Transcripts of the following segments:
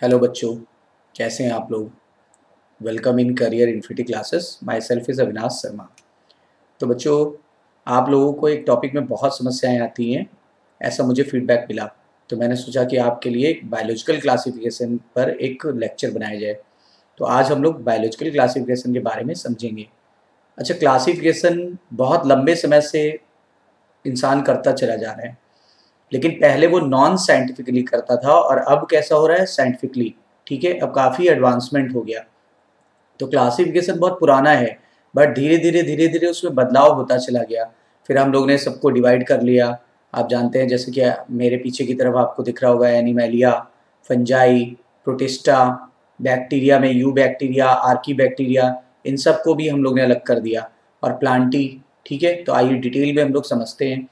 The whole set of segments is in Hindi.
हेलो बच्चों, कैसे हैं आप लोग। Welcome in career infinity classes. My self is Avinash Sharma. तो बच्चों, आप लोगों को एक टॉपिक में बहुत समस्याएं आती हैं, ऐसा मुझे फीडबैक मिला। तो मैंने सोचा कि आपके लिए एक बायोलॉजिकल क्लासिफिकेशन पर एक लेक्चर बनाया जाए। तो आज हम लोग बायोलॉजिकल क्लासिफिकेशन के बारे में समझेंगे। अच्छा, क्लासिफिकेशन बहुत लंबे समय से इंसान करता चला जा रहा है, लेकिन पहले वो नॉन साइंटिफिकली करता था और अब कैसा हो रहा है, साइंटिफिकली। ठीक है, अब काफ़ी एडवांसमेंट हो गया। तो क्लासिफिकेशन बहुत पुराना है, बट धीरे धीरे उसमें बदलाव होता चला गया। फिर हम लोग ने सबको डिवाइड कर लिया। आप जानते हैं, जैसे कि मेरे पीछे की तरफ आपको दिख रहा होगा, एनिमेलिया, फंजाई, प्रोटिस्टा, बैक्टीरिया में यू बैक्टीरिया, आर्की बैक्टीरिया, इन सब को भी हम लोग ने अलग कर दिया, और प्लांटी। ठीक है, तो आइए डिटेल में हम लोग समझते हैं।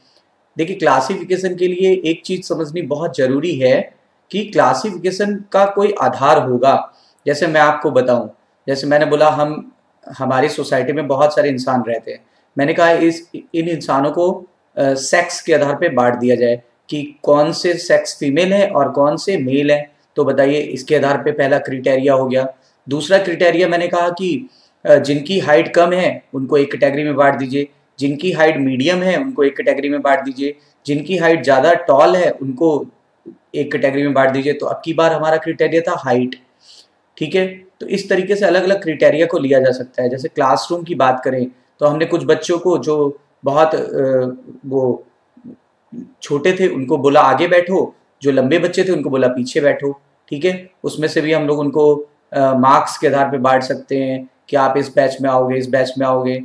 देखिए, क्लासिफिकेशन के लिए एक चीज़ समझनी बहुत ज़रूरी है कि क्लासिफिकेशन का कोई आधार होगा। जैसे मैं आपको बताऊं, जैसे मैंने बोला, हमारी सोसाइटी में बहुत सारे इंसान रहते हैं। मैंने कहा इन इंसानों को सेक्स के आधार पे बांट दिया जाए कि कौन से सेक्स फीमेल है और कौन से मेल है। तो बताइए, इसके आधार पे पहला क्रिटेरिया हो गया। दूसरा क्रिटेरिया मैंने कहा कि जिनकी हाइट कम है उनको एक कैटेगरी में बांट दीजिए, जिनकी हाइट मीडियम है उनको एक कैटेगरी में बांट दीजिए, जिनकी हाइट ज़्यादा टॉल है उनको एक कैटेगरी में बांट दीजिए। तो अब की बार हमारा क्रिटेरिया था हाइट। ठीक है, तो इस तरीके से अलग अलग क्रिटेरिया को लिया जा सकता है। जैसे क्लासरूम की बात करें तो हमने कुछ बच्चों को जो बहुत वो छोटे थे उनको बोला आगे बैठो, जो लंबे बच्चे थे उनको बोला पीछे बैठो। ठीक है, उसमें से भी हम लोग उनको मार्क्स के आधार पे बांट सकते हैं कि आप इस बैच में आओगे, इस बैच में आओगे।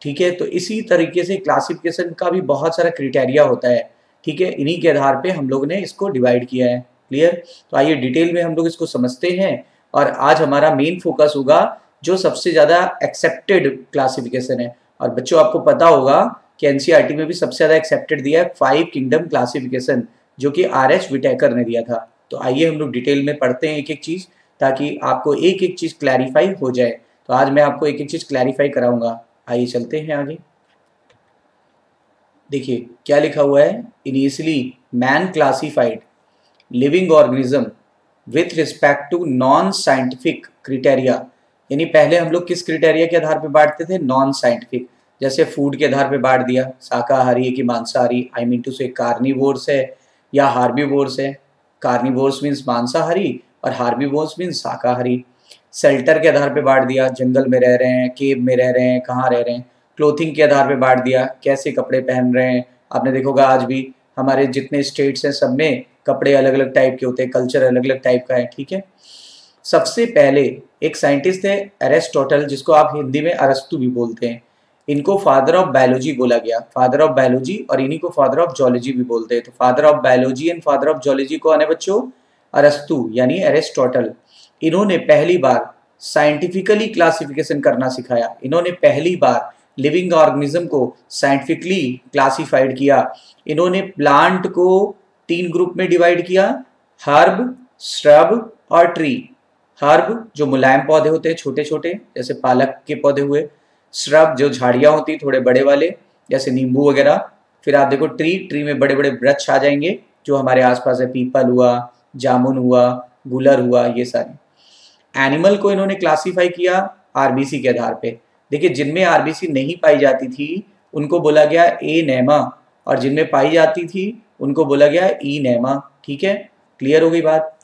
ठीक है, तो इसी तरीके से क्लासिफिकेशन का भी बहुत सारा क्रिटेरिया होता है। ठीक है, इन्हीं के आधार पे हम लोग ने इसको डिवाइड किया है। क्लियर? तो आइए डिटेल में हम लोग इसको समझते हैं। और आज हमारा मेन फोकस होगा जो सबसे ज़्यादा एक्सेप्टेड क्लासिफिकेशन है। और बच्चों, आपको पता होगा कि एनसीईआरटी में भी सबसे ज़्यादा एक्सेप्टेड दिया है 5 किंगडम क्लासिफिकेशन, जो कि आर.एच. विटेकर ने दिया था। तो आइए हम लोग डिटेल में पढ़ते हैं एक एक चीज़, ताकि आपको एक एक चीज़ क्लैरिफाई हो जाए। तो आज मैं आपको एक एक चीज़ क्लैरिफाई कराऊंगा। आइए चलते हैं आगे। देखिए क्या लिखा हुआ है। Initially man classified living organism with respect to non scientific criteria. यानी पहले हम लोग किस क्रिटेरिया के आधार पर बांटते थे? Non scientific. जैसे फूड के आधार पर बांट दिया, शाकाहारी है कि मांसाहारी, आई मीन टू से कार्निवोर्स है या हार्बीवोर्स है। कार्निवोर्स मीन्स मांसाहारी और हार्बीवोर्स मीन्स शाकाहारी। शेल्टर के आधार पे बांट दिया, जंगल में रह रहे हैं, केव में रह रहे हैं, कहाँ रह रहे हैं। क्लोथिंग के आधार पे बांट दिया, कैसे कपड़े पहन रहे हैं। आपने देखोगा आज भी हमारे जितने स्टेट्स हैं सब में कपड़े अलग अलग टाइप के होते हैं, कल्चर अलग अलग टाइप का है। ठीक है, सबसे पहले एक साइंटिस्ट थे एरिस्टोटल, जिसको आप हिंदी में अरस्तु भी बोलते हैं। इनको फादर ऑफ बायोलॉजी बोला गया, फादर ऑफ बायोलॉजी, और इन्हीं को फादर ऑफ जोलॉजी भी बोलते हैं। तो father of biology and father of zoology कौन है बच्चों? अरस्तु यानी एरिस्टोटल। इन्होंने पहली बार साइंटिफिकली क्लासिफिकेशन करना सिखाया। इन्होंने पहली बार लिविंग ऑर्गेनिज्म को साइंटिफिकली क्लासिफाइड किया। इन्होंने प्लांट को 3 ग्रुप में डिवाइड किया, हर्ब, श्रब और ट्री। हर्ब जो मुलायम पौधे होते हैं छोटे छोटे, जैसे पालक के पौधे हुए। श्रब जो झाड़ियाँ होती थोड़े बड़े वाले, जैसे नींबू वगैरह। फिर आप देखो ट्री, ट्री में बड़े बड़े वृक्ष आ जाएंगे जो हमारे आसपास है, पीपल हुआ, जामुन हुआ, गुलर हुआ, ये सारे। एनिमल को इन्होंने क्लासीफाई किया आरबीसी के आधार पे। देखिए, जिनमें आरबीसी नहीं पाई जाती थी उनको बोला गया ए नेमा, और जिनमें पाई जाती थी उनको बोला गया ई नेमा। ठीक है, क्लियर हो गई बात?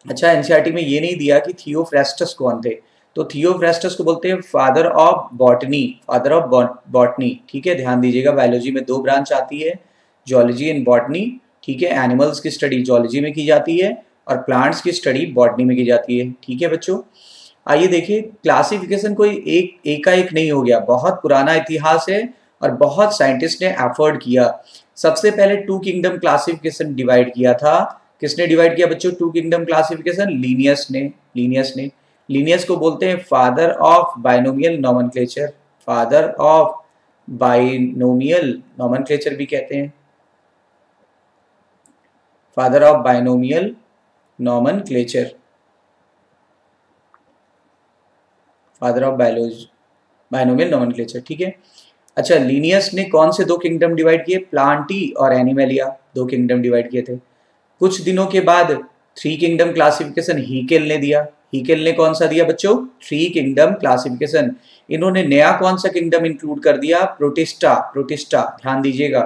अच्छा, एनसीईआरटी में ये नहीं दिया कि थियोफ्रेस्टस कौन थे। तो थियोफ्रेस्टस को बोलते हैं father of botany, father of botany. ठीक है, ध्यान दीजिएगा, बायोलॉजी में 2 ब्रांच आती है, जोलॉजी एंड बॉटनी। ठीक है, एनिमल्स की स्टडी जोलॉजी में की जाती है और प्लांट्स की स्टडी बॉटनी में की जाती है। ठीक है बच्चों, आइए देखिए, क्लासिफिकेशन कोई एक नहीं हो गया, बहुत पुराना इतिहास है और बहुत साइंटिस्ट ने एफर्ट किया। सबसे पहले 2 किंगडम क्लासिफिकेशन डिवाइड किया था। किसने डिवाइड किया बच्चों 2 किंगडम क्लासिफिकेशन? लीनियस ने। लीनियस को बोलते हैं father of binomial nomenclature, father of binomial nomenclature भी कहते हैं, father of binomial nomenclature, father of binomial nomenclature. ठीक है, अच्छा, लीनियस ने कौन से 2 किंगडम डिवाइड किए? प्लांटी और एनिमेलिया, 2 किंगडम डिवाइड किए थे। कुछ दिनों के बाद 3 किंगडम क्लासिफिकेशन हीकेल ने दिया। हीकेल ने कौन सा दिया बच्चों? 3 किंगडम क्लासिफिकेशन। इन्होंने नया कौन सा किंगडम इंक्लूड कर दिया? प्रोटिस्टा। प्रोटिस्टा ध्यान दीजिएगा।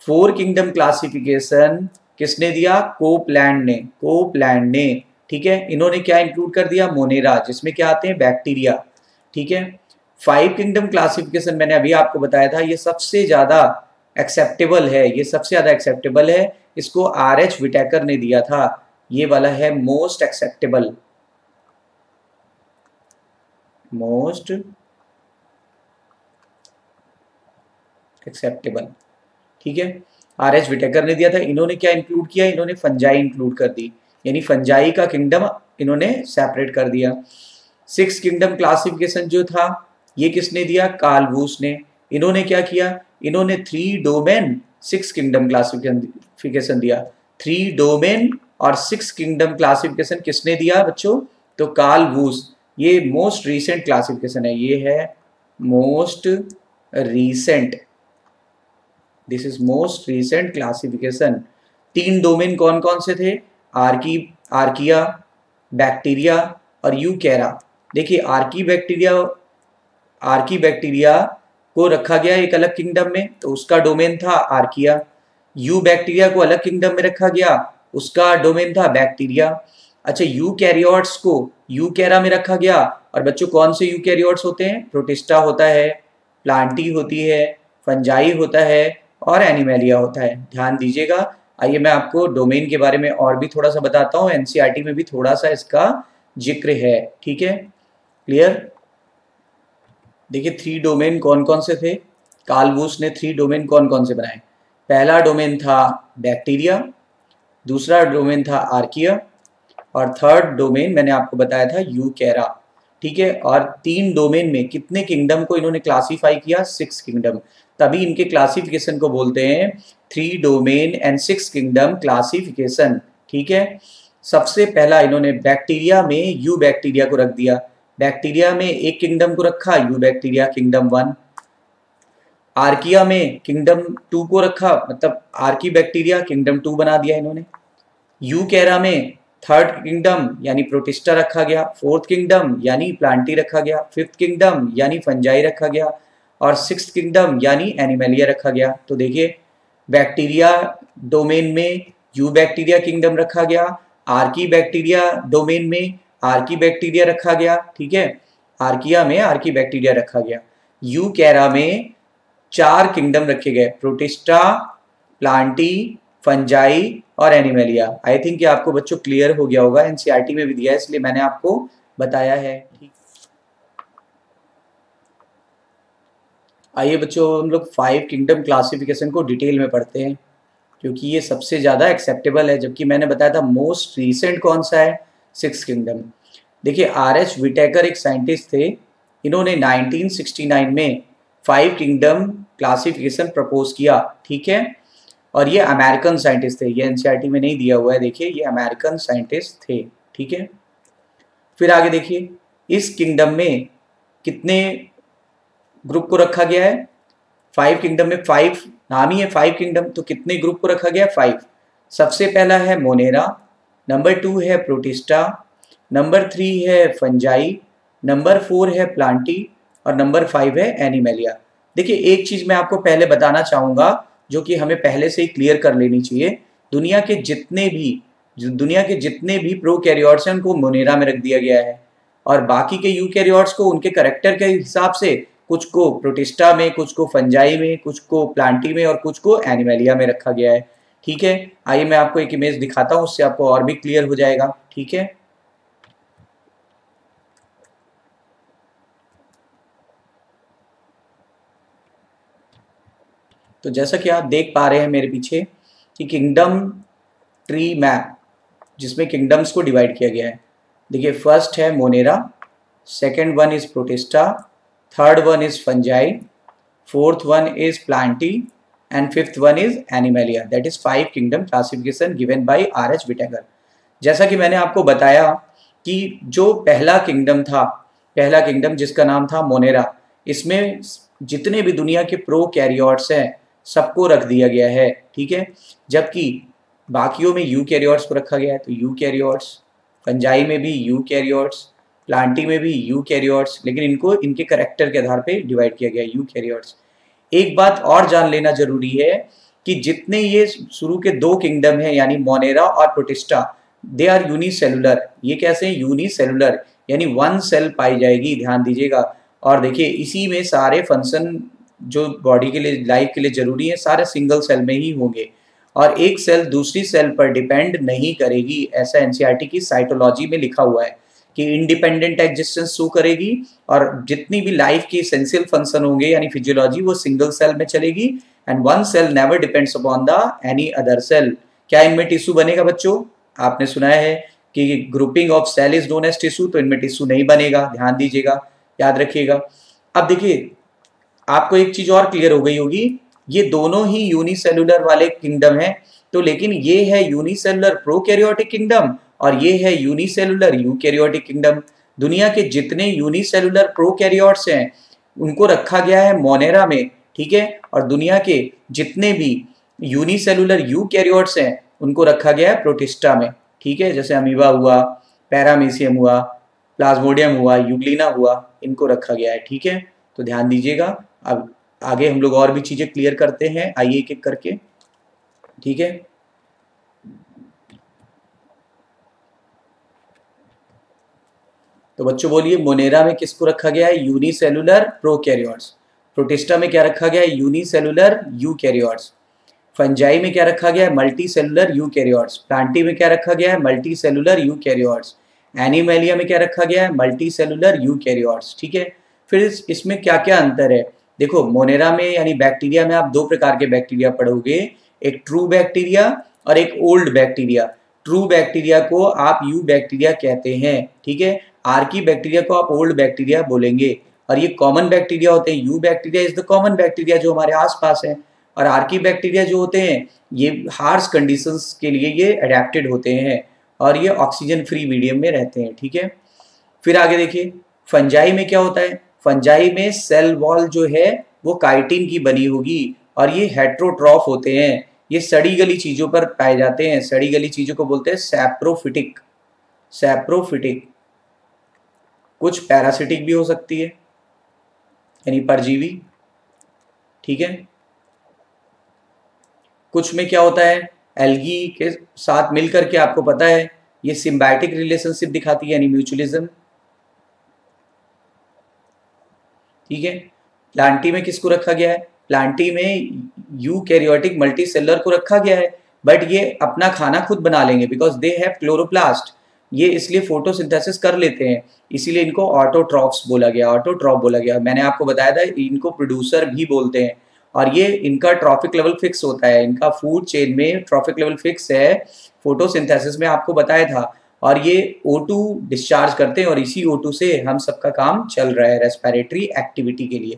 4 किंगडम क्लासिफिकेशन किसने दिया? कोपलैंड ने। कोपलैंड ने, ठीक है। इन्होंने क्या इंक्लूड कर दिया? मोनेरा, जिसमें क्या आते हैं? बैक्टीरिया, ठीक है। 5 किंगडम क्लासिफिकेशन मैंने अभी आपको बताया था, ये सबसे ज्यादा एक्सेप्टेबल है, ये सबसे ज्यादा एक्सेप्टेबल है। इसको आर.एच. विटेकर ने दिया था। ये वाला है मोस्ट एक्सेप्टेबल, मोस्ट एक्सेप्टेबल, ठीक है। आर.एच. विटेकर ने दिया था। इन्होंने क्या इंक्लूड किया? इन्होंने फंजाई इंक्लूड कर दी, यानी फंजाई का किंगडम इन्होंने सेपरेट कर दिया। 6 किंगडम क्लासिफिकेशन जो था ये किसने दिया? कार्ल वूस ने। इन्होंने क्या किया? इन्होंने 3 डोमेन 6 किंगडम क्लासिफिकेशन दिया। 3 डोमेन और 6 किंगडम क्लासिफिकेशन किसने दिया बच्चों? तो कार्ल वूस। ये मोस्ट रीसेंट क्लासिफिकेशन है, ये है most recent, this is most recent classification. 3 domain कौन कौन से थे? आर्किया, बैक्टीरिया और यूकैरा। देखिए आर्की बैक्टीरिया को रखा गया एक अलग किंगडम में, तो उसका डोमेन था आर्किया। यू बैक्टीरिया को अलग किंगडम में रखा गया, उसका डोमेन था बैक्टीरिया। अच्छा, यूकैरियोट्स को यूकैरा में रखा गया। और बच्चों कौन से यूकैरियोट्स होते हैं? प्रोटिस्टा होता है, प्लांटी होती है, फंजाई होता है और एनिमेलिया होता है। ध्यान दीजिएगा। आइए मैं आपको डोमेन के बारे में और भी थोड़ा सा बताता हूँ। एनसीईआरटी में भी थोड़ा सा इसका जिक्र है, ठीक है। क्लियर? देखिए 3 डोमेन कौन कौन से थे? कार्ल वूस ने 3 डोमेन कौन कौन से बनाए? पहला डोमेन था बैक्टीरिया, दूसरा डोमेन था आर्किया और थर्ड डोमेन मैंने आपको बताया था यूकैरा, ठीक है। और 3 डोमेन में कितने किंगडम को इन्होंने क्लासीफाई किया? 6 किंगडम। तभी इनके क्लासिफिकेशन को बोलते हैं 3 डोमेन एंड 6 किंगडम क्लासिफिकेशन, ठीक है। सबसे पहला इन्होंने बैक्टीरिया में यू बैक्टीरिया को रख दिया। बैक्टीरिया में एक किंगडम को रखा, यू बैक्टीरिया किंगडम 1। आर्किया में किंगडम 2 को रखा, मतलब आर्की बैक्टीरिया किंगडम 2 बना दिया इन्होंने। यूकैरा में 3rd किंगडम यानी प्रोटिस्टा रखा गया, 4th किंगडम यानी प्लांटी रखा गया, 5th किंगडम यानी फंजाई रखा गया और 6th किंगडम यानी एनिमेलिया रखा गया। तो देखिए बैक्टीरिया डोमेन में यू बैक्टीरिया किंगडम रखा गया, आर्की बैक्टीरिया डोमेन में आर्की बैक्टीरिया रखा गया, ठीक है। आर्किया में आर्की बैक्टीरिया रखा गया। यूकैरा में 4 किंगडम रखे गए, प्रोटिस्टा, प्लांटी, फंजाई और एनिमेलिया। आई थिंक कि आपको बच्चों क्लियर हो गया होगा, एनसीईआरटी में भी दिया है इसलिए मैंने आपको बताया है, ठीक। आइए बच्चों हम लोग 5 किंगडम क्लासिफिकेशन को डिटेल में पढ़ते हैं, क्योंकि ये सबसे ज़्यादा एक्सेप्टेबल है। जबकि मैंने बताया था मोस्ट रीसेंट कौन सा है? 6 किंगडम। देखिए आर.एच. विटेकर एक साइंटिस्ट थे, इन्होंने 1969 में 5 किंगडम क्लासिफिकेशन प्रपोज किया, ठीक है। और ये अमेरिकन साइंटिस्ट थे, ये एनसीईआरटी में नहीं दिया हुआ है, देखिए ये अमेरिकन साइंटिस्ट थे, ठीक है। फिर आगे देखिए इस किंगडम में कितने ग्रुप को रखा गया है? 5 किंगडम में 5 नाम ही है 5 किंगडम, तो कितने ग्रुप को रखा गया? 5। सबसे पहला है मोनेरा, नंबर 2 है प्रोटिस्टा, नंबर 3 है फंजाई, नंबर 4 है प्लांटी और नंबर 5 है एनिमेलिया। देखिए एक चीज मैं आपको पहले बताना चाहूंगा जो कि हमें पहले से ही क्लियर कर लेनी चाहिए। दुनिया के जितने भी प्रोकैरियोट्स हैं उनको मोनेरा में रख दिया गया है और बाकी के यूकैरियोट्स को उनके करैक्टर के हिसाब से कुछ को प्रोटिस्टा में, कुछ को फंजाई में, कुछ को प्लांटी में और कुछ को एनिमेलिया में रखा गया है, ठीक है। आइए मैं आपको एक इमेज दिखाता हूँ, उससे आपको और भी क्लियर हो जाएगा, ठीक है। तो जैसा कि आप देख पा रहे हैं मेरे पीछे कि किंगडम ट्री मैप जिसमें किंगडम्स को डिवाइड किया गया है। देखिए फर्स्ट है Monera, second one is Protista, third one is Fungi, fourth one is Plantae and fifth one is Animalia. That is 5 kingdom classification given by R H. Whittaker. जैसा कि मैंने आपको बताया कि जो पहला किंगडम जिसका नाम था मोनेरा, इसमें जितने भी दुनिया के प्रोकैरियोट्स हैं सबको रख दिया गया है, ठीक है। जबकि बाकियों में यूकैरियोट्स को रखा गया है, तो यूकैरियोट्स। फंजाई में भी यूकैरियोट्स, प्लांटी में भी यूकैरियोट्स, लेकिन इनको इनके करैक्टर के आधार पे डिवाइड किया गया है, यूकैरियोट्स। एक बात और जान लेना जरूरी है कि जितने ये शुरू के दो किंगडम है यानी मोनेरा और प्रोटिस्टा, दे आर यूनिसेलुलर। ये कैसे हैं? यूनिसेलुलर, यानी वन सेल पाई जाएगी, ध्यान दीजिएगा। और देखिए इसी में सारे फंक्शन जो बॉडी के लिए, लाइफ के लिए जरूरी है, सारे सिंगल सेल में ही होंगे और एक सेल दूसरी सेल पर डिपेंड नहीं करेगी। ऐसा एनसीईआरटी की साइटोलॉजी में लिखा हुआ है कि इंडिपेंडेंट एग्जिस्टेंस शो करेगी और जितनी भी लाइफ की एसेंशियल फंक्शन होंगे यानी फिजियोलॉजी, वो सिंगल सेल में चलेगी and one cell never depends upon the any other cell. क्या इनमें टिश्यू बनेगा बच्चों? आपने सुना है कि grouping of cell is known as tissue, तो इनमें टिश्यू नहीं बनेगा, ध्यान दीजिएगा, याद रखिएगा। अब देखिए आपको एक चीज और क्लियर हो गई होगी, ये दोनों ही यूनिसेलुलर वाले किंगडम है, तो लेकिन ये है यूनिसेलुलर प्रोकैरियोटिक किंगडम और ये है यूनिसेलुलर यूकैरियोटिक किंगडम। दुनिया के जितने यूनिसेलुलर प्रोकैरियोट्स हैं उनको रखा गया है मोनेरा में, ठीक है, और दुनिया के जितने भी यूनिसेलुलर यूकैरियोट्स हैं उनको रखा गया है प्रोटिस्टा में, ठीक है। जैसे अमीबा हुआ, पैरामीशियम हुआ, प्लाज्मोडियम हुआ, यूग्लिना हुआ, इनको रखा गया है, ठीक है। तो ध्यान दीजिएगा। अब आगे हम लोग और भी चीजें क्लियर करते हैं, आइए एक एक करके, ठीक है। तो बच्चों बोलिए, मोनेरा में किसको रखा गया है? Unicellular prokaryotes. प्रोटिस्टा में क्या रखा गया है? Unicellular eukaryotes. फंजाई में क्या रखा गया है? Multi cellular eukaryotes. प्लांटी में क्या रखा गया है? Multi cellular eukaryotes. एनिमैलिया में क्या रखा गया है? मल्टी सेलुलर यूकैरियोट्स, ठीक है। फिर इसमें क्या क्या अंतर है? देखो मोनेरा में यानी बैक्टीरिया में आप दो प्रकार के बैक्टीरिया पढ़ोगे, एक ट्रू बैक्टीरिया और एक ओल्ड बैक्टीरिया। ट्रू बैक्टीरिया को आप यू बैक्टीरिया कहते हैं, ठीक है। आर्की बैक्टीरिया को आप ओल्ड बैक्टीरिया बोलेंगे और ये कॉमन बैक्टीरिया होते हैं। You bacteria is the common bacteria जो हमारे आसपास है, और आर्की बैक्टीरिया जो होते हैं ये हार्श कंडीशंस के लिए ये अडेप्टेड होते हैं और ये ऑक्सीजन फ्री मीडियम में रहते हैं, ठीक है। फिर आगे देखिए फंजाई में क्या होता है? फंजाई में सेल वॉल जो है वो काइटिन की बनी होगी और ये हेट्रोट्रॉफ होते हैं, ये सड़ी गली चीजों पर पाए जाते हैं। सड़ी गली चीजों को बोलते हैं सैप्रोफिटिक। सैप्रोफिटिक कुछ पैरासिटिक भी हो सकती है यानी परजीवी, ठीक है। कुछ में क्या होता है? एल्गी के साथ मिलकर के, आपको पता है ये सिम्बायोटिक रिलेशनशिप दिखाती है यानी म्यूचुअलिज्म, ठीक है। प्लांटी में किसको रखा गया है? प्लांटी में यूकैरियोटिक मल्टीसेलुलर को रखा गया है, बट ये अपना खाना खुद बना लेंगे बिकॉज दे हैव क्लोरोप्लास्ट। ये इसलिए फोटोसिंथेसिस कर लेते हैं, इसीलिए इनको ऑटोट्रॉफ्स बोला गया, ऑटोट्रॉफ बोला गया। मैंने आपको बताया था इनको प्रोड्यूसर भी बोलते हैं और ये इनका ट्रॉफिक लेवल फिक्स होता है, इनका फूड चेन में ट्रॉफिक लेवल फिक्स है। फोटोसिंथेसिस में आपको बताया था, और ये O2 डिस्चार्ज करते हैं और इसी O2 से हम सबका काम चल रहा है रेस्पिरेटरी एक्टिविटी के लिए।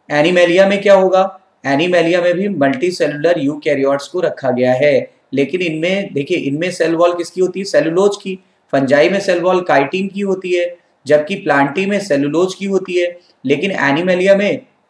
एनिमैलिया में क्या होगा? एनिमैलिया में भी मल्टी सेलुलर यूकैरियोट्स को रखा गया है, लेकिन इनमें देखिए इनमें सेल वॉल किसकी होती है? सेलुलोज की। फंजाई में सेल वॉल काइटिन की होती है, जबकि प्लांटी में सेलुलोज की होती है। लेकिन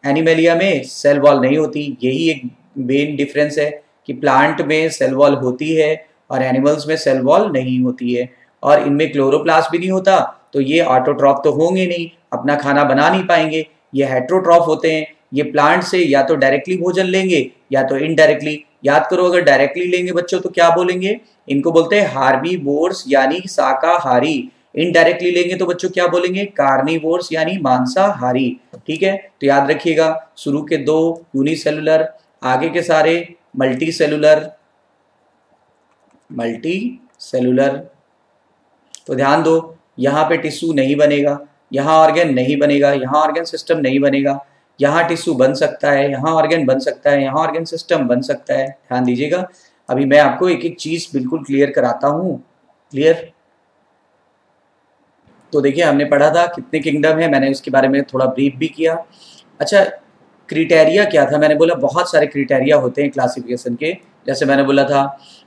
एनिमैलिया में सेल वॉल नहीं होती। यही एक मेन डिफरेंस है कि प्लांट में सेल वॉल होती है और एनिमल्स में सेल वॉल नहीं होती है। और इनमें क्लोरोप्लास्ट भी नहीं होता, तो ये ऑटोट्रॉफ तो होंगे नहीं, अपना खाना बना नहीं पाएंगे। ये हेट्रोट्रॉफ होते हैं, ये प्लांट से या तो डायरेक्टली भोजन लेंगे या तो इनडायरेक्टली। याद करो, अगर डायरेक्टली लेंगे बच्चों तो क्या बोलेंगे? इनको बोलते हैं हार्बीवोर्स यानी शाकाहारी। इनडायरेक्टली लेंगे तो बच्चों क्या बोलेंगे? कार्निवोर्स यानी मांसाहारी, ठीक है। तो याद रखिएगा, शुरू के दो यूनिसेलुलर, आगे के सारे मल्टी सेलुलर। तो ध्यान दो, यहाँ पे टिश्यू नहीं बनेगा, यहाँ ऑर्गन नहीं बनेगा, यहाँ ऑर्गन सिस्टम नहीं बनेगा। यहाँ टिश्यू बन सकता है, यहाँ ऑर्गन बन सकता है, यहाँ ऑर्गन सिस्टम बन सकता है। ध्यान दीजिएगा, अभी मैं आपको एक एक चीज बिल्कुल क्लियर कराता हूँ। क्लियर? तो देखिए हमने पढ़ा था कितने किंगडम है, मैंने उसके बारे में थोड़ा ब्रीफ भी किया। अच्छा, क्राइटेरिया क्या था? मैंने बोला बहुत सारे क्राइटेरिया होते हैं क्लासिफिकेशन के। जैसे मैंने बोला था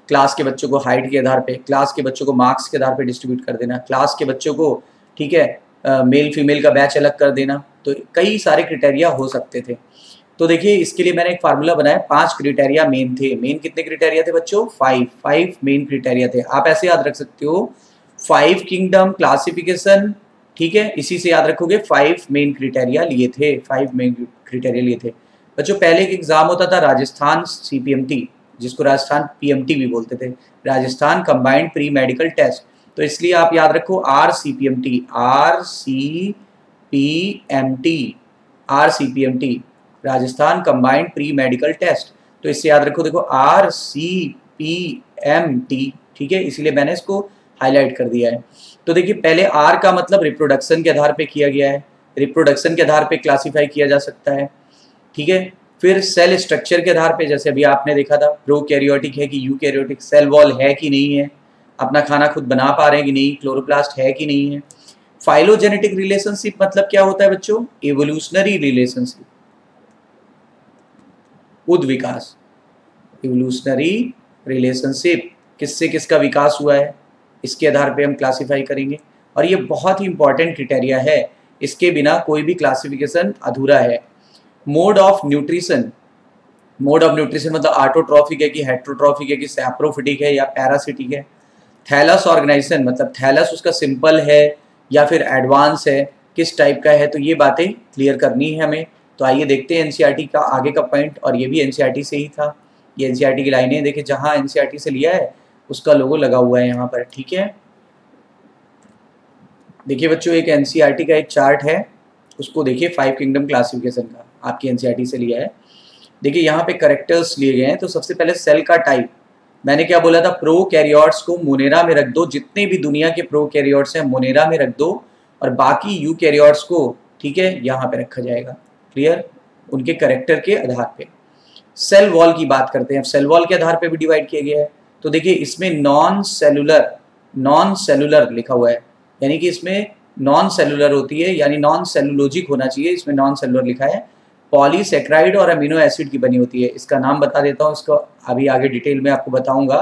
क्लास के बच्चों को हाइट के आधार पे, क्लास के बच्चों को मार्क्स के आधार पे डिस्ट्रीब्यूट कर देना, क्लास के बच्चों को, ठीक है, मेल फीमेल का बैच अलग कर देना। तो कई सारे क्राइटेरिया हो सकते थे। तो देखिए इसके लिए मैंने एक फार्मूला बनाया, 5 क्राइटेरिया मेन थे। मेन कितने क्राइटेरिया थे बच्चों? 5 मेन क्राइटेरिया थे। आप ऐसे याद रख सकते हो 5 किंगडम क्लासिफिकेशन, ठीक है, इसी से याद रखोगे 5 मेन क्राइटेरिया लिए थे, 5 मेन क्राइटेरिया लिए थे बच्चों। पहले एक एग्जाम होता था राजस्थान CPMT, जिसको राजस्थान PMT भी बोलते थे, Rajasthan combined pre medical test. तो इसलिए आप याद रखो RCPMT, RCPMT, Rajasthan combined pre medical test. तो इससे याद रखो, देखो RCPMT, ठीक है, इसलिए मैंने इसको हाईलाइट कर दिया है। तो देखिए पहले R का मतलब रिप्रोडक्शन के आधार पे किया गया है, रिप्रोडक्शन के आधार पे क्लासीफाई किया जा सकता है, ठीक है। फिर सेल स्ट्रक्चर के आधार पे, जैसे अभी आपने देखा था प्रोकैरियोटिक है कि यूकैरियोटिक, सेल वॉल है कि नहीं है, अपना खाना खुद बना पा रहे हैं कि नहीं, क्लोरोप्लास्ट है कि नहीं है। फाइलोजेनेटिक रिलेशनशिप मतलब क्या होता है बच्चों? एवोल्यूशनरी रिलेशनशिप, उद्विकास, इवोल्यूशनरी रिलेशनशिप, किससे किसका विकास हुआ है, इसके आधार पे हम क्लासिफाई करेंगे। और ये बहुत ही इंपॉर्टेंट क्राइटेरिया है, इसके बिना कोई भी क्लासिफिकेशन अधूरा है। Mode of nutrition, mode of nutrition मतलब ऑटोट्रॉफिक है कि हेट्रोट्रॉफिक है कि सैप्रोफिटिक है या पैरासिटिक है। थैलस ऑर्गेनाइजेशन मतलब थैलस उसका सिंपल है या फिर एडवांस है, किस टाइप का है, तो ये बातें क्लियर करनी है हमें। तो आइए देखते हैं एनसीईआरटी का आगे का पॉइंट, और ये भी एनसीईआरटी से ही था। ये एनसीईआरटी की लाइनें देखिए, जहाँ एनसीईआरटी से लिया है उसका लोगो लगा हुआ है यहाँ पर, ठीक है। देखिए बच्चों एक एनसीईआरटी का एक चार्ट है, उसको देखिए 5 किंगडम क्लासिफिकेशन का, आपकी एनसीईआरटी से लिया है। देखिए यहाँ पे करेक्टर्स लिए गए हैं। तो सबसे पहले सेल का टाइप, मैंने क्या बोला था, प्रोकैरियोट्स को मोनेरा में रख दो, जितने भी दुनिया के प्रोकैरियोट्स हैं मोनेरा में रख दो, और बाकी यूकैरियोट्स को, ठीक है, यहाँ पे रखा जाएगा। क्लियर? उनके करेक्टर के आधार पे। सेल वॉल की बात करते हैं, सेल वॉल के आधार पे भी डिवाइड किया गया है। तो देखिए इसमें नॉन सेलुलर लिखा हुआ है, यानी कि इसमें नॉन सेलुलर होती है, यानी नॉन सेलुलोजिक होना चाहिए, इसमें नॉन सेलुलर लिखा है। पॉलीसेक्राइड और अमीनो एसिड की बनी होती है। इसका नाम बता देता हूँ, इसको अभी आगे डिटेल में आपको बताऊंगा।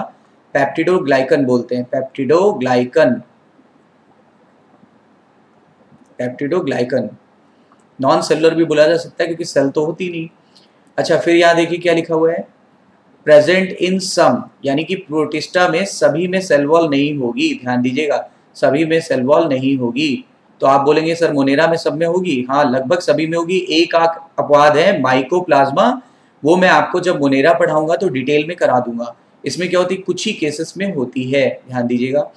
पेप्टिडोग्लाइकन बोलते हैं, पेप्टिडोग्लाइकन। नॉन सेलुलर भी बोला जा सकता है क्योंकि सेल तो होती नहीं। अच्छा फिर यहाँ देखिए क्या लिखा हुआ है, प्रेजेंट इन सम, यानी कि प्रोटिस्टा में सभी में सेल वॉल नहीं होगी, ध्यान दीजिएगा, सभी में सेल वॉल नहीं होगी। तो आप बोलेंगे सर मोनेरा में सब में होगी, हाँ लगभग सभी में होगी। एक आंख अपवाद है माइकोप्लाज्मा, वो मैं आपको जब मोनेरा पढ़ाऊंगा तो डिटेल में करा दूंगा। इसमें क्या होती है, कुछ ही केसेस में होती है, ध्यान दीजिएगा।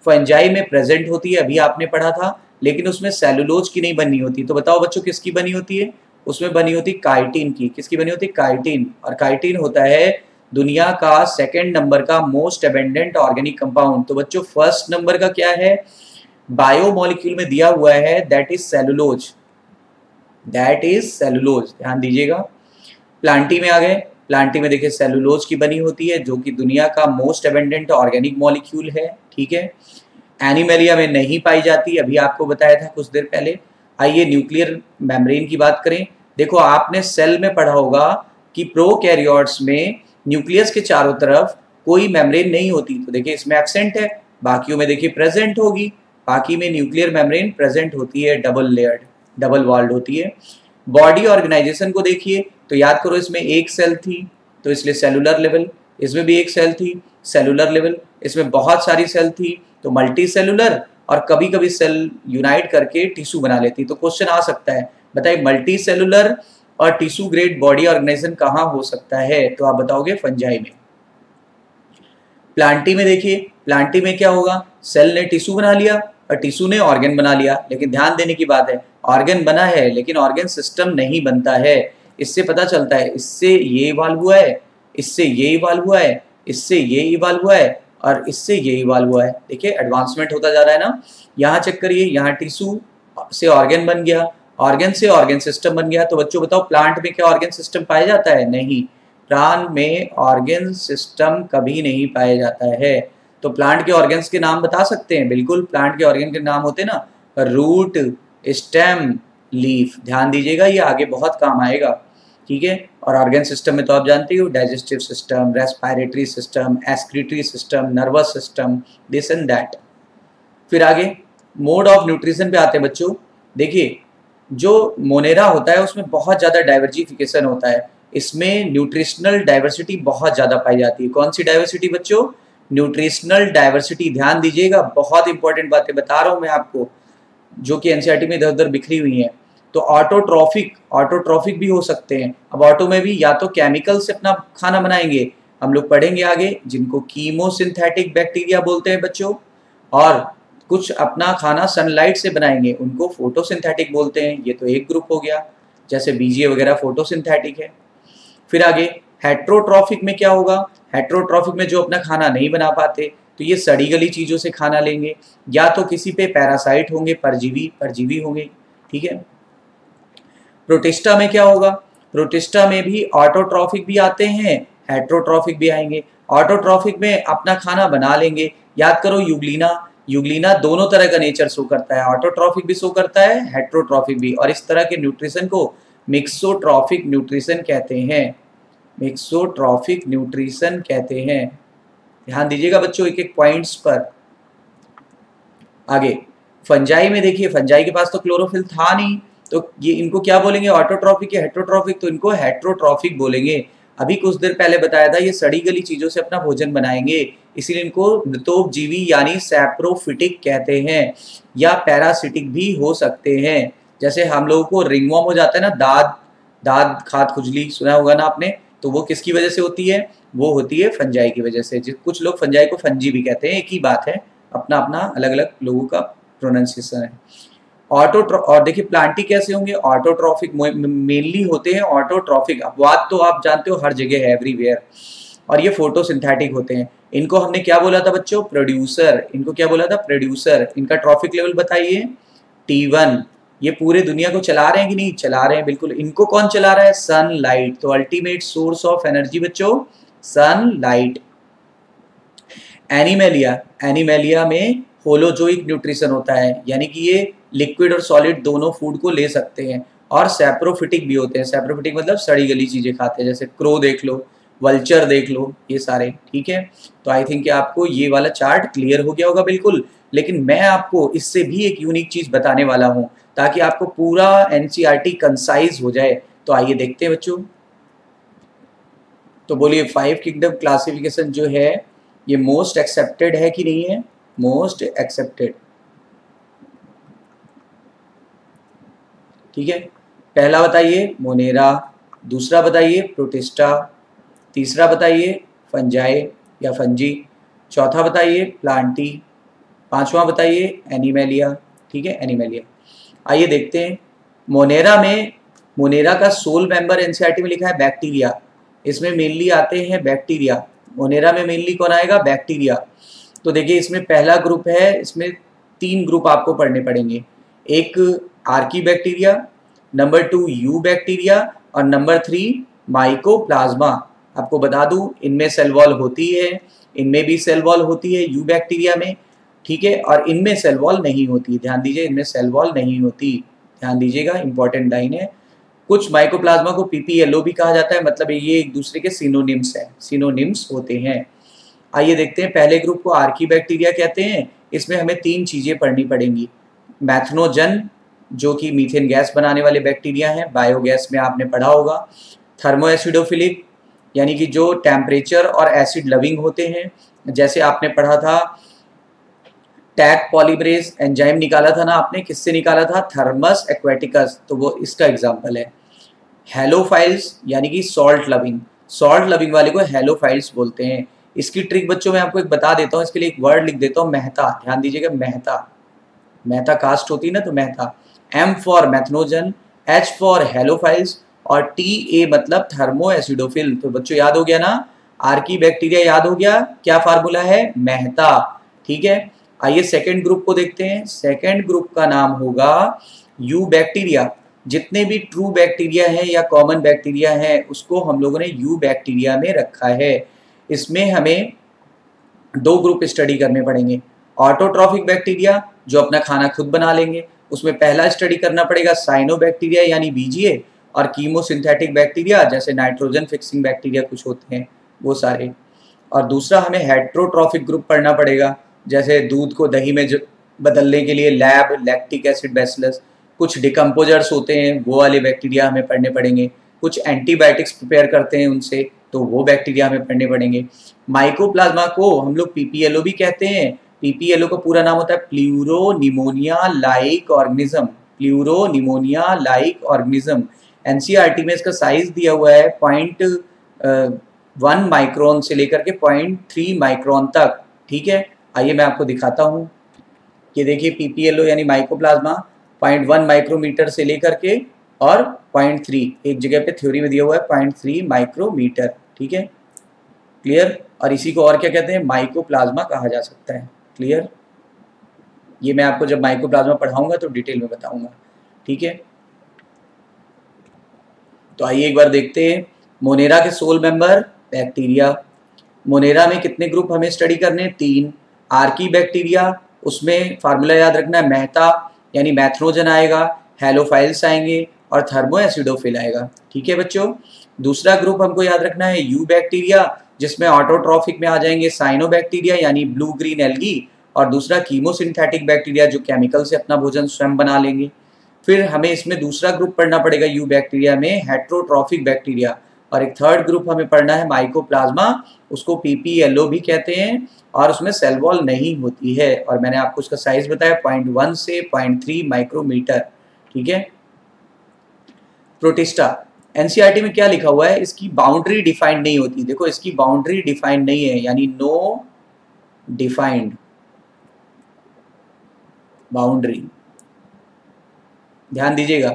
फंजाई में प्रेजेंट होती है, अभी आपने पढ़ा था, लेकिन उसमें सेलुलोज की नहीं बनी होती। तो बताओ बच्चों किसकी बनी होती है? उसमें बनी होती काइटिन की। किसकी बनी होती? काइटिन। और काइटिन होता है दुनिया का 2nd नंबर का मोस्ट एबेंडेंट ऑर्गेनिक कंपाउंड। तो बच्चों 1st नंबर का क्या है, बायोमोलिक्यूल में दिया हुआ है, दैट इज सेलुलोज, ध्यान दीजिएगा। प्लांटी में आ गए, प्लांटी में देखिए सेलुलोज की बनी होती है, जो कि दुनिया का मोस्ट एबेंडेंट ऑर्गेनिक मॉलिक्यूल है, ठीक है। एनिमेलिया में नहीं पाई जाती, अभी आपको बताया था कुछ देर पहले। आइए न्यूक्लियर मेम्ब्रेन की बात करें। देखो आपने सेल में पढ़ा होगा कि प्रोकैरियोट्स में न्यूक्लियस के चारों तरफ कोई मेम्ब्रेन नहीं होती, तो देखिए इसमें एब्सेंट है, बाकियों में देखिए प्रेजेंट होगी। बाकी में न्यूक्लियर मेम्ब्रेन प्रेजेंट होती है, डबल लेयर्ड, डबल वॉल्ड होती है। बॉडी ऑर्गेनाइजेशन को देखिए तो याद करो, इसमें एक सेल थी तो इसलिए सेलुलर लेवल, इसमें भी एक सेल थी सेलुलर लेवल, इसमें बहुत सारी सेल थी तो मल्टी सेलुलर, और कभी कभी सेल यूनाइट करके टिश्यू बना लेती। तो क्वेश्चन आ सकता है, बताइए मल्टी सेलुलर और टिश्यू ग्रेड बॉडी ऑर्गेनाइजेशन कहाँ हो सकता है? तो आप बताओगे फंजाई में। प्लांटी में देखिए, प्लांटी में क्या होगा, सेल ने टिश्यू बना लिया और टिश्यू ने ऑर्गन बना लिया, लेकिन ध्यान देने की बात है, ऑर्गन बना है लेकिन ऑर्गन सिस्टम नहीं बनता है। इससे पता चलता है, इससे ये इवॉल्व हुआ है, इससे ये इवॉल्व हुआ है, इससे ये इवॉल्व हुआ है, और इससे ये इवॉल्व हुआ है। देखिए एडवांसमेंट होता जा रहा है ना। यहाँ चेक करिए, यहाँ टिश्यू से ऑर्गन बन गया, ऑर्गन से ऑर्गन सिस्टम बन गया। तो बच्चों बताओ प्लांट में क्या ऑर्गन सिस्टम पाया जाता है? नहीं, प्लांट में ऑर्गन सिस्टम कभी नहीं पाया जाता है। तो प्लांट के ऑर्गन्स के नाम बता सकते हैं? बिल्कुल, प्लांट के ऑर्गन के नाम होते हैं ना, रूट, स्टेम, लीफ। ध्यान दीजिएगा, ये आगे बहुत काम आएगा, ठीक है। और ऑर्गन सिस्टम में तो आप जानते हो, digestive system, respiratory system, excretory system, nervous system, this and that. फिर आगे मोड ऑफ न्यूट्रिशन पे आते हैं बच्चों। देखिए जो मोनेरा होता है उसमें बहुत ज़्यादा डाइवर्सिफिकेशन होता है, इसमें न्यूट्रिशनल डाइवर्सिटी बहुत ज़्यादा पाई जाती है। कौन सी डाइवर्सिटी बच्चों? Nutritional diversity. ध्यान दीजिएगा, बहुत इंपॉर्टेंट बातें बता रहा हूँ मैं आपको, जो कि एनसीईआरटी में इधर उधर बिखरी हुई हैं। तो ऑटोट्रॉफिक भी हो सकते हैं। अब ऑटो में भी या तो केमिकल से अपना खाना बनाएंगे, हम लोग पढ़ेंगे आगे, जिनको कीमोसिंथेटिक बैक्टीरिया बोलते हैं बच्चों, और कुछ अपना खाना सनलाइट से बनाएंगे, उनको फोटोसिंथेटिक बोलते हैं। ये तो एक ग्रुप हो गया, जैसे बीजीए वगैरह फोटोसिंथेटिक है। फिर आगे हेट्रोट्रॉफिक में क्या होगा? हेट्रोट्रॉफिक में जो अपना खाना नहीं बना पाते, तो ये सड़ी गली चीज़ों से खाना लेंगे, या तो किसी पे पैरासाइट होंगे, परजीवी होंगे, ठीक है। प्रोटिस्टा में क्या होगा? प्रोटिस्टा में भी ऑटोट्रॉफिक भी आते हैं, हेट्रोट्रॉफिक भी आएंगे। ऑटोट्रॉफिक में अपना खाना बना लेंगे। याद करो यूग्लिना दोनों तरह का नेचर शो करता है, ऑटोट्रॉफिक भी शो करता है, हेट्रोट्रॉफिक भी, और इस तरह के न्यूट्रिशन को मिक्सोट्रॉफिक न्यूट्रिशन कहते हैं। मिक्सोट्रॉफिक न्यूट्रिशन कहते हैं। ध्यान दीजिएगा बच्चों एक एक पॉइंट्स पर। आगे फंजाई में देखिए, फंजाई के पास तो क्लोरोफिल था नहीं, तो ये इनको क्या बोलेंगे? ऑटोट्रॉफिक या हेट्रोट्रॉफिक? तो इनको हेट्रोट्रॉफिक बोलेंगे। अभी कुछ देर पहले बताया था ये सड़ी गली चीजों से अपना भोजन बनाएंगे, इसीलिए इनको मृतोपजीवी यानी सैप्रोफिटिक कहते हैं, या पैरासिटिक भी हो सकते हैं। जैसे हम लोगों को रिंगवर्म हो जाता है ना, दाद खाद खुजली, सुना होगा ना आपने, तो वो किसकी वजह से होती है? वो होती है फंजाई की वजह से। कुछ लोग फंजाई को फंजी भी कहते हैं, एक ही बात है, अपना अपना अलग अलग लोगों का प्रोनाउंसिएशन है। और देखिए प्लांटी कैसे होंगे? ऑटोट्रॉफिक मेनली होते हैं, ऑटोट्रॉफिक। अपवाद तो आप जानते हो हर जगह है, एवरीवेयर। और ये फोटोसिंथेटिक होते हैं। इनको हमने क्या बोला था बच्चों? प्रोड्यूसर। इनको क्या बोला था? प्रोड्यूसर। इनका ट्रॉफिक लेवल बताइए, T1। ये पूरे दुनिया को चला रहे हैं कि नहीं? चला रहे हैं, बिल्कुल। इनको कौन चला रहा है? सनलाइट। तो अल्टीमेट सोर्स ऑफ एनर्जी बच्चों सनलाइट। एनिमेलिया में होलोजोइक न्यूट्रिशन होता है, यानी कि ये लिक्विड और सॉलिड दोनों फूड को ले सकते हैं, और सैप्रोफिटिक भी होते हैं। सैप्रोफिटिक मतलब सड़ी गली चीजें खाते हैं, जैसे क्रो देख लो, वल्चर देख लो, ये सारे, ठीक है। तो आई थिंक आपको ये वाला चार्ट क्लियर हो गया होगा बिल्कुल। लेकिन मैं आपको इससे भी एक यूनिक चीज बताने वाला हूं, ताकि आपको पूरा एनसीईआरटी कंसाइज हो जाए। तो आइए देखते हैं बच्चों। तो बोलिए 5 किंगडम क्लासिफिकेशन जो है ये मोस्ट एक्सेप्टेड है कि नहीं है? मोस्ट एक्सेप्टेड, ठीक है। पहला बताइए मोनेरा, दूसरा बताइए प्रोटिस्टा, तीसरा बताइए फंजाई या फंजी, चौथा बताइए प्लांटी, पांचवा बताइए एनिमेलिया, ठीक है, एनिमेलिया। आइए देखते हैं। मोनेरा का सोल मेंबर एनसीईआरटी में लिखा है बैक्टीरिया। इसमें मेनली आते हैं बैक्टीरिया। मोनेरा में मेनली कौन आएगा? बैक्टीरिया। तो देखिए इसमें पहला ग्रुप है, इसमें 3 ग्रुप आपको पढ़ने पड़ेंगे। एक Archie bacteria, number 2 you bacteria, और नंबर 3 माइकोप्लाज्मा। आपको बता दूं इनमें सेल वॉल होती है, इनमें भी सेल वॉल होती है यू बैक्टीरिया में, ठीक है, और इनमें सेल वॉल नहीं होती। ध्यान दीजिए, इनमें सेल वॉल नहीं होती, ध्यान दीजिएगा, इंपॉर्टेंट लाइन है। कुछ माइकोप्लाज्मा को पीपीएलओ भी कहा जाता है, मतलब ये एक दूसरे के सिनोनिम्स है, सिनोनिम्स होते हैं। आइए देखते हैं। पहले ग्रुप को आर्की बैक्टीरिया कहते हैं। इसमें हमें 3 चीजें पढ़नी पड़ेंगी। मैथनोजन, जो कि मीथेन गैस बनाने वाले बैक्टीरिया हैं, बायोगैस में आपने पढ़ा होगा। थर्मो एसिडोफिलिक, यानी कि जो टेम्परेचर और एसिड लविंग होते हैं, जैसे आपने पढ़ा था टैक पॉलीमरेज एंजाइम निकाला था ना आपने, किससे निकाला था? थर्मस एक्वेटिकस, तो वो इसका एग्जाम्पल है। हेलोफाइल्स, यानी कि सॉल्ट लविंग वाले को हेलोफाइल्स बोलते हैं। इसकी ट्रिक बच्चों मैं आपको एक बता देता हूँ, इसके लिए एक वर्ड लिख देता हूँ, मेहता। ध्यान दीजिएगा, मेहता कास्ट होती है ना, तो Mehta. M for methanogen, H for halophiles, और TA मतलब थर्मो एसिडोफिल। तो बच्चों याद हो गया ना, आर्की बैक्टीरिया याद हो गया, क्या फार्मूला है? मेहता, ठीक है। आइए सेकेंड ग्रुप को देखते हैं। सेकेंड ग्रुप का नाम होगा यू बैक्टीरिया। जितने भी ट्रू बैक्टीरिया हैं या कॉमन बैक्टीरिया हैं, उसको हम लोगों ने यू बैक्टीरिया में रखा है। इसमें हमें 2 ग्रुप स्टडी करने पड़ेंगे। ऑटोट्रॉफिक बैक्टीरिया, जो अपना खाना खुद बना लेंगे, उसमें पहला स्टडी करना पड़ेगा साइनोबैक्टीरिया यानी बीजीए, और कीमोसिंथेटिक बैक्टीरिया जैसे नाइट्रोजन फिक्सिंग बैक्टीरिया कुछ होते हैं वो सारे। और दूसरा हमें हेट्रोट्रॉफिक ग्रुप पढ़ना पड़ेगा, जैसे दूध को दही में बदलने के लिए लैक्टिक एसिड बैसिलस, कुछ डिकम्पोजर्स होते हैं वो वाले बैक्टीरिया हमें पढ़ने पड़ेंगे, कुछ एंटीबायोटिक्स प्रिपेयर करते हैं उनसे तो वो बैक्टीरिया हमें पढ़ने पड़ेंगे। माइकोप्लाज्मा को हम लोग पीपीएलओ भी कहते हैं। पीपीएलओ का पूरा नाम होता है pleuropneumonia like organism, pleuropneumonia like organism. NCERT में इसका साइज दिया हुआ है 0.1 माइक्रोन से लेकर के 0.3 माइक्रोन तक, ठीक है। आइए मैं आपको दिखाता हूँ। ये देखिए पीपीएलओ यानी माइकोप्लाज्मा 0.1 माइक्रोमीटर से लेकर के और 0.3, एक जगह पे थ्योरी में दिया हुआ है 0.3 माइक्रोमीटर, ठीक है, क्लियर। और इसी को और क्या कहते हैं, माइकोप्लाज्मा कहा जा सकता है, क्लियर। ये मैं आपको जब माइकोप्लाज्मा पढ़ाऊंगा तो डिटेल में बताऊंगा, ठीक है। तो आइए एक बार देखते हैं मोनेरा के सोल मेंबर बैक्टीरिया। मोनेरा में कितने ग्रुप हमें स्टडी करने हैं, 3। आर्की बैक्टीरिया, उसमें फार्मूला याद रखना है, मेहता यानी मैथ्रोजन आएगा, हेलोफाइल्स आएंगे और थर्मोएसिडोफिल आएगा, ठीक है बच्चों। दूसरा ग्रुप हमको याद रखना है यू बैक्टीरिया, जिसमें ऑटोट्रॉफिक में आ जाएंगे साइनोबैक्टीरिया यानी ब्लू ग्रीन एल्गी, और दूसरा कीमोसिंथेटिक बैक्टीरिया जो केमिकल से अपना भोजन स्वयं बना लेंगे। फिर हमें इसमें दूसरा ग्रुप पढ़ना पड़ेगा यू बैक्टीरिया में हेट्रोट्रॉफिक बैक्टीरिया, और एक थर्ड ग्रुप हमें पढ़ना है माइकोप्लाज्मा, उसको पीपीएलओ भी कहते हैं, और उसमें सेल वॉल नहीं होती है, और मैंने आपको उसका साइज बताया 0.1 से 0.3 माइक्रोमीटर, ठीक है। प्रोटिस्टा, एनसीईआरटी में क्या लिखा हुआ है, इसकी बाउंड्री डिफाइंड नहीं होती। देखो इसकी बाउंड्री डिफाइंड नहीं है, यानी नो डिफाइंड बाउंड्री। ध्यान दीजिएगा,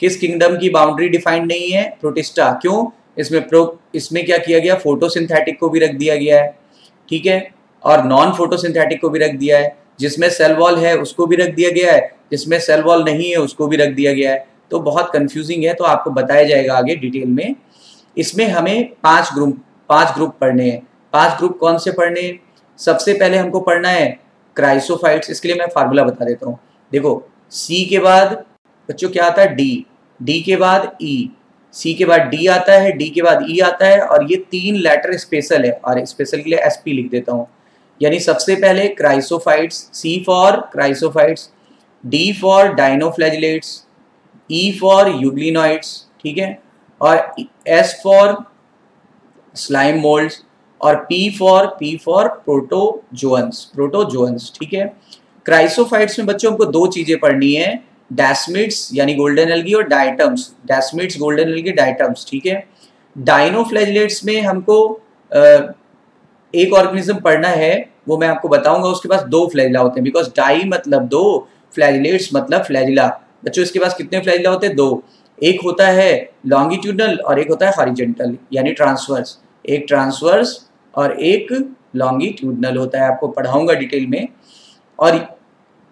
किस किंगडम की बाउंड्री डिफाइंड नहीं है, प्रोटिस्टा। क्यों, इसमें क्या किया गया, फोटोसिंथेटिक को भी रख दिया गया है, ठीक है, और नॉन फोटोसिंथेटिक को भी रख दिया है। जिसमें सेल वॉल है उसको भी रख दिया गया है, जिसमें सेल वॉल नहीं है उसको भी रख दिया गया है। तो बहुत कंफ्यूजिंग है, तो आपको बताया जाएगा आगे डिटेल में। इसमें हमें 5 ग्रुप पढ़ने हैं। 5 ग्रुप कौन से पढ़ने हैं, सबसे पहले हमको पढ़ना है क्राइसोफाइट्स। इसके लिए मैं फार्मूला बता देता हूँ। देखो सी के बाद बच्चों क्या आता है, डी के बाद ई, सी के बाद डी आता है, डी के बाद ई आता है, और ये 3 लेटर स्पेशल है, और स्पेशल के लिए एसपी लिख देता हूँ। यानी सबसे पहले chrysophytes, C for chrysophytes, D for dinoflagellates, E for euglenoids, ठीक है, और एस फॉर स्लाइम मोल्ड्स, और पी फॉर प्रोटोजोअन्स, ठीक है। क्राइसोफाइट्स में बच्चों हमको 2 चीजें पढ़नी है, डैस्मिड्स यानी गोल्डन एल्गी और डायटम्स, डैस्मिड्स गोल्डन एल्गी डायटम्स, ठीक है। डाइनोफ्लैजिलेट्स में हमको एक ऑर्गेनिज्म पढ़ना है, वो मैं आपको बताऊंगा। उसके पास 2 फ्लैजिला होते हैं, बिकॉज डाई मतलब 2, फ्लैजिलेट्स मतलब फ्लैजिला। बच्चों इसके पास कितने फ्लैजिला होते हैं, 2। एक होता है लॉन्गिट्यूडनल और एक होता है हॉरिजॉन्टल यानी ट्रांसवर्स। एक ट्रांसवर्स और एक लॉन्गिट्यूडनल होता है, आपको पढ़ाऊंगा डिटेल में। और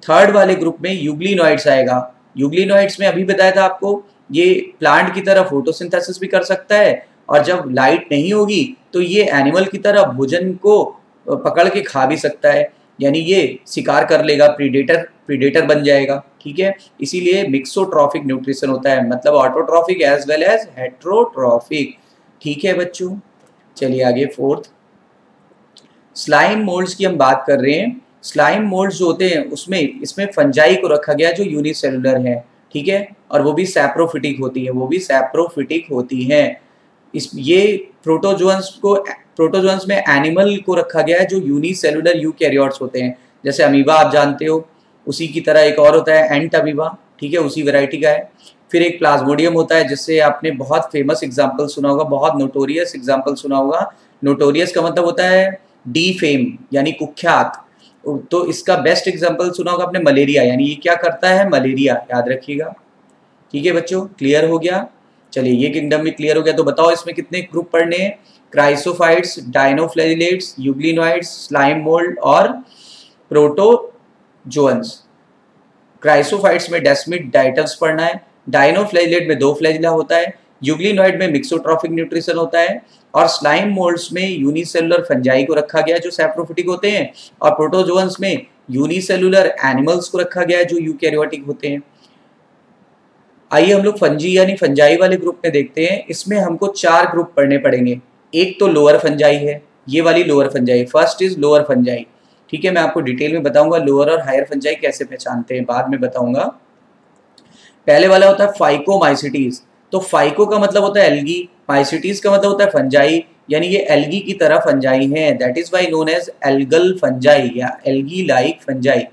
थर्ड वाले ग्रुप में यूग्लिनॉइड्स आएगा। यूग्लिनॉइड्स में अभी बताया था आपको, ये प्लांट की तरह फोटोसिंथेसिस भी कर सकता है, और जब लाइट नहीं होगी तो ये एनिमल की तरह भोजन को पकड़ के खा भी सकता है, यानी ये शिकार कर लेगा, प्रीडेटर बन जाएगा, ठीक है। इसीलिए मिक्सोट्रॉफिक न्यूट्रिशन होता है, मतलब autotrophic as well as heterotrophic, ठीक है बच्चों। चलिए आगे 4th, स्लाइम मोल्ड्स की हम बात कर रहे हैं। स्लाइम मोल्ड्स जो होते हैं उसमें इसमें फंजाई को रखा गया जो यूनिसेलुलर है, ठीक है, और वो भी सैप्रोफिटिक होती हैं, ये प्रोटोजोअन्स में एनिमल को रखा गया है जो यूनिसेलुलर यूकैरियोट्स होते हैं। जैसे अमीबा आप जानते हो, उसी की तरह एक और होता है एंट अमीबा, ठीक है, उसी वैरायटी का है। फिर एक प्लाज्मोडियम होता है, जिससे आपने बहुत फेमस एग्जाम्पल सुना होगा, बहुत नोटोरियस एग्जाम्पल सुना होगा। नोटोरियस का मतलब होता है डी फेम यानी कुख्यात। तो इसका बेस्ट एग्जाम्पल सुना होगा आपने मलेरिया, यानी ये क्या करता है, मलेरिया, याद रखिएगा, ठीक है बच्चों। क्लियर हो गया, चलिए ये किंगडम भी क्लियर हो गया। तो बताओ इसमें कितने ग्रुप पढ़ने हैं, chrysophytes, dinoflagellates, euglenoids, slime mould और प्रोटोजोअन्स। क्राइसोफाइट्स में डेस्मिड डाइटम्स पढ़ना है, डाइनोफ्लैजिलेट में 2 फ्लैजिला होता है, यूग्लिनॉइड में मिक्सोट्रॉफिक न्यूट्रिशन होता है, और स्लाइम मोल्ड्स में यूनिसेलुलर फंजाई को रखा गया है जो सैप्रोफिटिक होते हैं, और प्रोटोजोअन्स में यूनिसेलुलर एनिमल्स को रखा गया है जो यूकैरियोटिक होते हैं। आइए हम लोग फंजी यानी फंजाई वाले ग्रुप में देखते हैं। इसमें हमको 4 ग्रुप पढ़ने पड़ेंगे। एक तो लोअर फंजाई है, ये वाली lower fungi, first is lower fungi, ठीक है। मैं आपको डिटेल में बताऊंगा लोअर और हायर फंजाई कैसे पहचानते हैं, बाद में बताऊंगा। पहले वाला होता है फाइकोमाइसिटीज। तो फाइको का मतलब होता है एल्गी, माइसिटीज का मतलब होता है फंजाई, यानी ये एल्गी की तरह फंजाई हैं, that is why known as algal fungi या एल्गी लाइक फंजाई।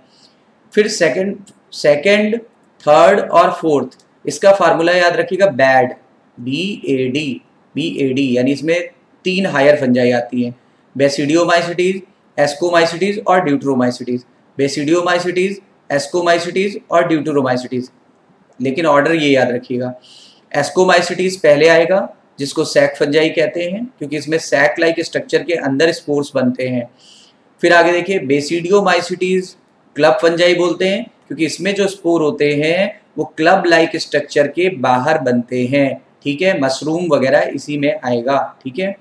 फिर सेकंड, थर्ड और फोर्थ, इसका फार्मूला याद रखिएगा बैड, बी ए डी, यानी इसमें 3 हायर फंजाई आती हैं, बेसिडियोमाइसिटीज, एस्कोमाइसिटीज और ड्यूटरोमाइसिटीज। बेसिडियोमाइसिटीज, एस्कोमाइसिटीज और ड्यूटरोमाइसिटीज, लेकिन ऑर्डर ये याद रखिएगा, एस्कोमाइसिटीज पहले आएगा जिसको सैक फंजाई कहते हैं, क्योंकि इसमें सैक लाइक स्ट्रक्चर के अंदर स्पोर्स बनते हैं। फिर आगे देखिए बेसिडियोमाइसिटीज क्लब फंजाई बोलते हैं, क्योंकि इसमें जो स्पोर होते हैं वो क्लब लाइक स्ट्रक्चर के बाहर बनते हैं, ठीक है, मशरूम वगैरह इसी में आएगा, ठीक है।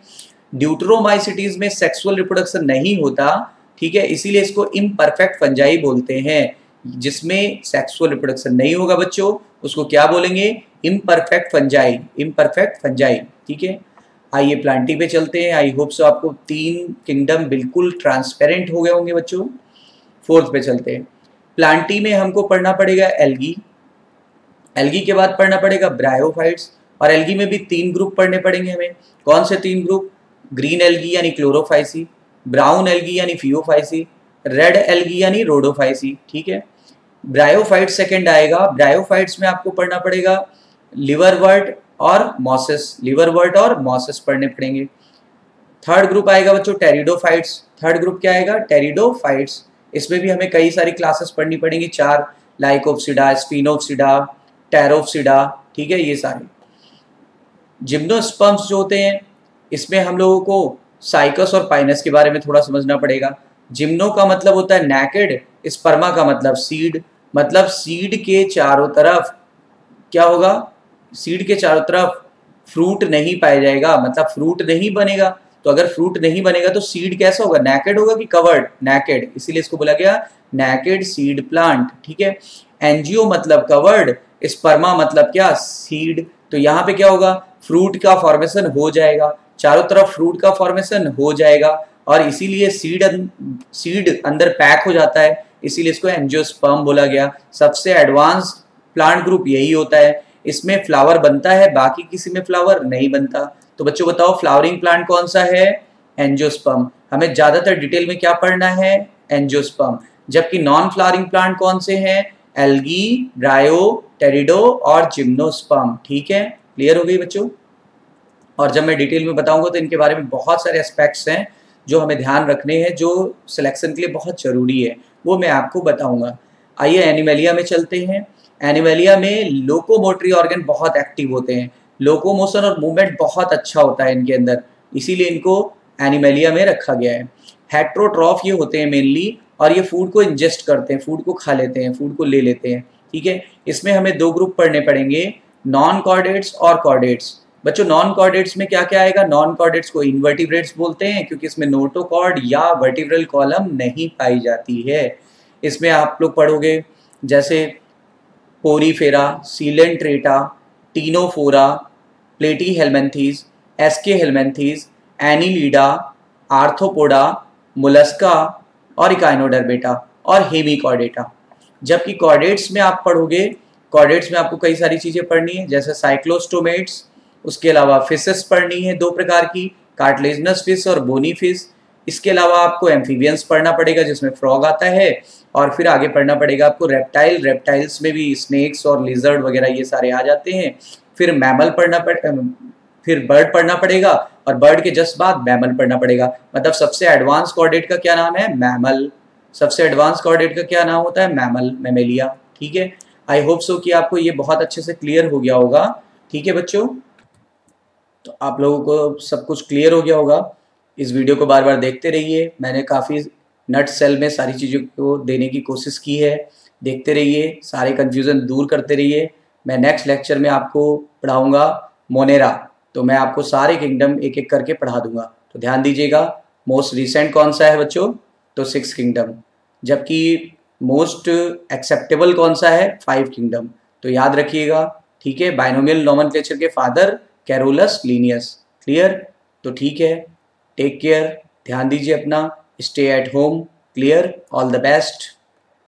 ड्यूटरोमाइसिटीज में सेक्सुअल रिप्रोडक्शन नहीं होता, ठीक है, इसीलिए इसको इम्परफेक्ट फंजाई बोलते हैं। जिसमें सेक्सुअल रिप्रोडक्शन नहीं होगा बच्चों, उसको क्या बोलेंगे, इम्परफेक्ट फंजाई, इम्परफेक्ट फंजाई, ठीक है। आइए प्लांटी पे चलते हैं। आई होप सो आपको 3 किंगडम बिल्कुल ट्रांसपेरेंट हो गए होंगे बच्चों। फोर्थ पे चलते हैं। प्लांटी में हमको पढ़ना पड़ेगा एल्गी, एल्गी के बाद पढ़ना पड़ेगा ब्रायोफाइट्स, और एल्गी में भी 3 ग्रुप पढ़ने पड़ेंगे हमें। कौन से 3 ग्रुप, ग्रीन एल्गी यानी क्लोरोफाइसी, ब्राउन एल्गी यानी फियोफाइसी, रेड एल्गी यानी रोडोफाइसी, ठीक है। ब्रायोफाइट सेकंड आएगा। ब्रायोफाइट्स में आपको पढ़ना पड़ेगा लिवरवर्ट और मॉसेस, लिवरवर्ट और मॉसेस पढ़ने पड़ेंगे। थर्ड ग्रुप आएगा बच्चों टेरिडोफाइट्स। थर्ड ग्रुप क्या आएगा, टेरिडोफाइट्स। इसमें भी हमें कई सारी क्लासेस पढ़नी पड़ेंगी, 4, लाइकोप्सिडा, स्फिनोप्सिडा, टेरोप्सिडा, ठीक है, ये सारे। जिम्नोस्पर्म्स जो होते हैं, इसमें हम लोगों को साइकस और पाइनस के बारे में थोड़ा समझना पड़ेगा। जिम्नो का मतलब होता है नेकेड, स्पर्मा का मतलब सीड, मतलब सीड के चारों तरफ क्या होगा, सीड के चारों तरफ फ्रूट नहीं पाया जाएगा, मतलब फ्रूट नहीं बनेगा। तो अगर फ्रूट नहीं बनेगा तो सीड कैसा होगा, नेकेड होगा कि कवर्ड, नेकेड, इसीलिए इसको बोला गया नेकेड सीड प्लांट, ठीक है। एंजियो मतलब कवर्ड, स्पर्मा मतलब क्या, सीड। तो यहाँ पे क्या होगा, फ्रूट का फॉर्मेशन हो जाएगा, चारों तरफ फ्रूट का फॉर्मेशन हो जाएगा, और इसीलिए सीड अंदर पैक हो जाता है, इसीलिए इसको एंजियोस्पर्म बोला गया। सबसे एडवांस प्लांट ग्रुप यही होता है, इसमें फ्लावर बनता है, बाकी किसी में फ्लावर नहीं बनता। तो बच्चों बताओ फ्लावरिंग प्लांट कौन सा है, एंजियोस्पर्म। हमें ज्यादातर डिटेल में क्या पढ़ना है, एंजियोस्पर्म। जबकि नॉन फ्लावरिंग प्लांट कौन से हैं, एल्गी, ब्रायो, टेरिडो और जिम्नोस्पर्म, ठीक है, क्लियर हो गई बच्चों। और जब मैं डिटेल में बताऊंगा तो इनके बारे में बहुत सारे एस्पेक्ट्स हैं जो हमें ध्यान रखने हैं, जो सिलेक्शन के लिए बहुत ज़रूरी है, वो मैं आपको बताऊंगा। आइए एनिमेलिया में चलते हैं। एनिमेलिया में लोकोमोटरी ऑर्गन बहुत एक्टिव होते हैं, लोकोमोशन और मूवमेंट बहुत अच्छा होता है इनके अंदर, इसीलिए इनको एनिमेलिया में रखा गया है। हेट्रोट्रॉफ ये होते हैं मेनली, और ये फूड को इंजेस्ट करते हैं, फूड को खा लेते हैं, फूड को ले लेते हैं, ठीक है। इसमें हमें 2 ग्रुप पढ़ने पड़ेंगे, नॉन कॉर्डेट्स और कॉर्डेट्स। बच्चों नॉन कॉर्डेट्स में क्या क्या आएगा, नॉन कॉर्डेट्स को इनवर्टिब्रेट्स बोलते हैं, क्योंकि इसमें नोटोकॉर्ड या वर्टिब्रल कॉलम नहीं पाई जाती है। इसमें आप लोग पढ़ोगे जैसे Porifera, Coelenterata, Ctenophora, Platyhelminthes, Aschelminthes, Annelida, Arthropoda, Mollusca और इकाइनोडर्मेटा और हेमीकॉर्डेटा। जबकि कॉर्डेट्स में आप पढ़ोगे, कॉर्डेट्स में आपको कई सारी चीज़ें पढ़नी है, जैसे साइक्लोस्टोमेट्स, उसके अलावा फिशेस पढ़नी है 2 प्रकार की, कार्टिलेजिनस फिश और बोनी फिश। इसके अलावा आपको एम्फीबियंस पढ़ना पड़ेगा जिसमें फ्रॉग आता है, और फिर आगे पढ़ना पड़ेगा आपको रेप्टाइल, रेप्टाइल्स में भी स्नेक्स और लिजर्ड वगैरह ये सारे आ जाते हैं। फिर मैमल फिर बर्ड पढ़ना पड़ेगा, और बर्ड के जस्ट बाद मैमल पढ़ना पड़ेगा। मतलब सबसे एडवांस कॉर्डेट का क्या नाम है, मैमल। सबसे एडवांस कॉर्डेट का क्या नाम होता है, मैमल, मैमेलिया, ठीक है। आई होप सो कि आपको ये बहुत अच्छे से क्लियर हो गया होगा, ठीक है बच्चों। तो आप लोगों को सब कुछ क्लियर हो गया होगा। इस वीडियो को बार बार देखते रहिए, मैंने काफ़ी नट सेल में सारी चीज़ों को देने की कोशिश की है, देखते रहिए, सारे कन्फ्यूज़न दूर करते रहिए। मैं नेक्स्ट लेक्चर में आपको पढ़ाऊँगा मोनेरा, तो मैं आपको सारे किंगडम एक एक करके पढ़ा दूंगा, तो ध्यान दीजिएगा। मोस्ट रिसेंट कौन सा है बच्चों, तो 6 किंगडम, जबकि मोस्ट एक्सेप्टेबल कौन सा है, 5 किंगडम, तो याद रखिएगा, ठीक है। बाइनोमियल नोमेनक्लेचर के फादर कैरोलस लीनियस, क्लियर। तो ठीक है, टेक केयर, ध्यान दीजिए अपना, stay at home, clear, all the best.